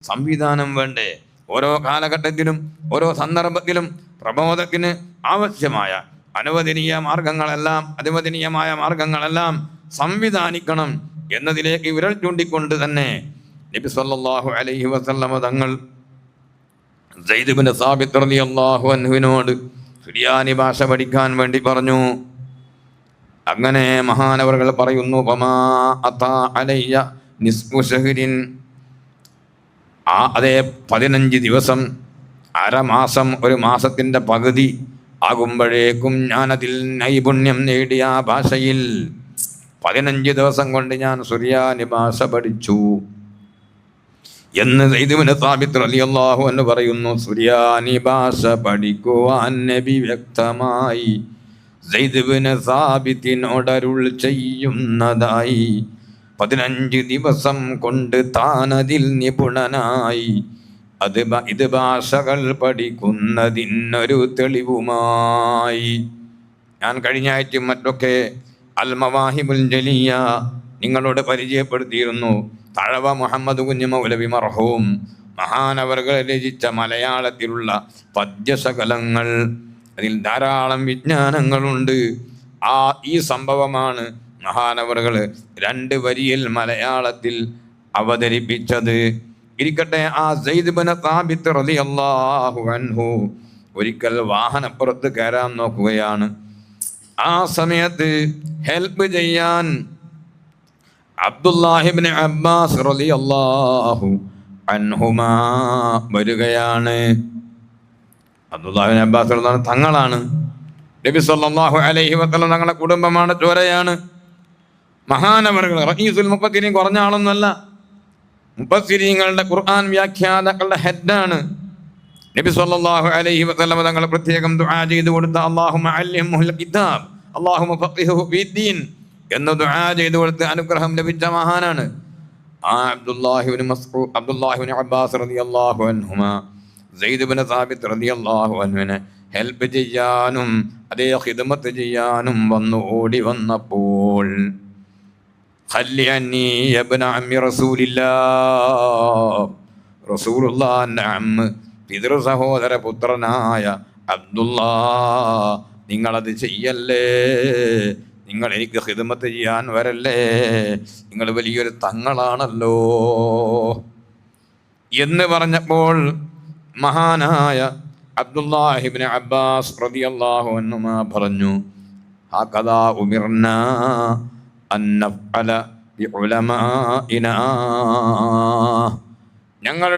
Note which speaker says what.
Speaker 1: സംവിധാനം വേണ്ടേ? ഓരോ കാലഘട്ടത്തിലും ഓരോ സന്ദർഭത്തിലും പ്രബോധത്തിന് ആവശ്യമായ അനുവദനീയമായ മാർഗങ്ങളെല്ലാം സംവിധാനിക്കണം എന്നതിലേക്ക് വിരൽ ചൂണ്ടിക്കൊണ്ട് തന്നെ നബി സല്ലല്ലാഹു അലൈഹി വസല്ലമ തങ്ങൾ സയ്യിദ് ഇബ്നു സാബിത്ത് റളിയല്ലാഹു അൻഹുവിനോട് സുറിയാനി ഭാഷ പഠിക്കാൻ വേണ്ടി പറഞ്ഞു. അങ്ങനെ മഹാനവറുകൾ പറയുന്നു, ഫമാ അതാ അലയ്യ നിസ്ഫു ശഹ്രിൻ, അതേ 15 ദിവസം, അരമാസം, ഒരു മാസത്തിൻ്റെ പകുതി ആകുമ്പോഴേക്കും ഞാനതിൽ നൈപുണ്യം നേടിയ ആ ഭാഷയിൽ 15 ദിവസം കൊണ്ട് ഞാൻ സുറിയാനി ഭാഷ പഠിച്ചു എന്ന് സയ്യിദ് ഇബ്നു സാബിത്ത് റളിയല്ലാഹു അൻഹു പറയുന്നു. സുറിയാനി ഭാഷ പഠിക്കുവാൻ നബി വ്യക്തമായി സയ്യിദ് ഇബ്നു സാബിത്തിനോട് അരുൾ ചെയ്യുന്നതായി. 15 ദിവസം കൊണ്ട് താനതിൽ നിപുണനായി. ഇത് ഭാഷകൾ പഠിക്കുന്നതിനൊരു തെളിവുമായി. ഞാൻ കഴിഞ്ഞ ആഴ്ച മറ്റൊക്കെ അൽ മവാഹിബുൽ ജലിയ നിങ്ങളോട് പരിചയപ്പെടുത്തിയിരുന്നു. തഴവ മുഹമ്മദ് കുഞ്ഞ് മൗലവി മർഹൂം മഹാനവറുകൾ രചിച്ച മലയാളത്തിലുള്ള പദ്യശകലങ്ങൾ. അതിൽ ധാരാളം വിജ്ഞാനങ്ങളുണ്ട്. ഈ സംഭവമാണ് മഹാനവറുകൾ 2 വരിയിൽ മലയാളത്തിൽ അവതരിപ്പിച്ചത്. ഇരിക്കട്ടെ, ആ സയ്യിദ് ഇബ്നു സാബിത്ത് റളിയല്ലാഹു അൻഹു ഒരിക്കൽ വാഹനപ്പുറത്ത് കയറാൻ നോക്കുകയാണ്. ആ സമയത്ത് ഹെൽപ്പ് ചെയ്യാൻ അബ്ദുല്ലാഹി ഇബ്നു അബ്ബാസ് റളിയല്ലാഹു അൻഹുമാ വരികയാണ്. അബ്ദുല്ലാഹി ഇബ്നു അബ്ബാസ് റളിയല്ലാഹു തങ്ങളാണ്. നബി സല്ലല്ലാഹു അലൈഹി വസല്ലം തങ്ങളുടെ കുടുംബമാണ്, ചോരയാണ്. മഹാനവറുകൾ റഈസുൽ മുഫസ്സിരീൻ കുറഞ്ഞ ആളൊന്നുമല്ല. മുഫസ്സിരീങ്ങളുടെ ഖുർആൻ വ്യാഖ്യാതാക്കളുടെ ഹെഡാണ്. നബി സല്ലല്ലാഹു അലൈഹി വസല്ലം തങ്ങൾ പ്രത്യേകം ദുആ ചെയ്തു കൊടുത്ത അല്ലാഹുമ്മ അല്ലിംഹുൽ കിതാബ് അല്ലാഹുമ്മ ഫഖിഹു ഫീദ്ദീൻ എന്ന് ദുആ ചെയ്തു കൊടുത്ത് അനുഗ്രഹം ലഭിച്ച മഹാനാണ്. ആ അബ്ദുല്ലാഹി ഇബ്നു അബ്ബാസ് റളിയല്ലാഹു അൻഹുമാ സയ്യിദ് ഇബ്നു സാബിത്ത് റളിയല്ലാഹു അൻഹുവിനെ ഹെൽപ്പ് ചെയ്യാനും അതേ ഖിദ്മത്ത് ചെയ്യാനും ഓടി വന്നപ്പോൾ ഖല്ലി അന്നി യബ്ന അമ്മി റസൂലുള്ളാഹിന്റെ അമ്മ പിതൃ സഹോദര പുത്രനായ അബ്ദുല്ലാ, നിങ്ങളത് ചെയ്യല്ലേ, നിങ്ങൾ എനിക്ക് ഖിദ്മത്ത് ചെയ്യാൻ വരല്ലേ, നിങ്ങൾ വലിയൊരു തങ്ങളാണല്ലോ എന്ന് പറഞ്ഞപ്പോൾ മഹാനായ അബ്ദുല്ലാഹി ഇബ്നു അബ്ബാസ് റളിയല്ലാഹു അൻഹുമാ പറഞ്ഞു, ഹകദാ ഉമിർനാ അൻ നഫ്അല ബിഉലമാഇനാ, ഞങ്ങൾ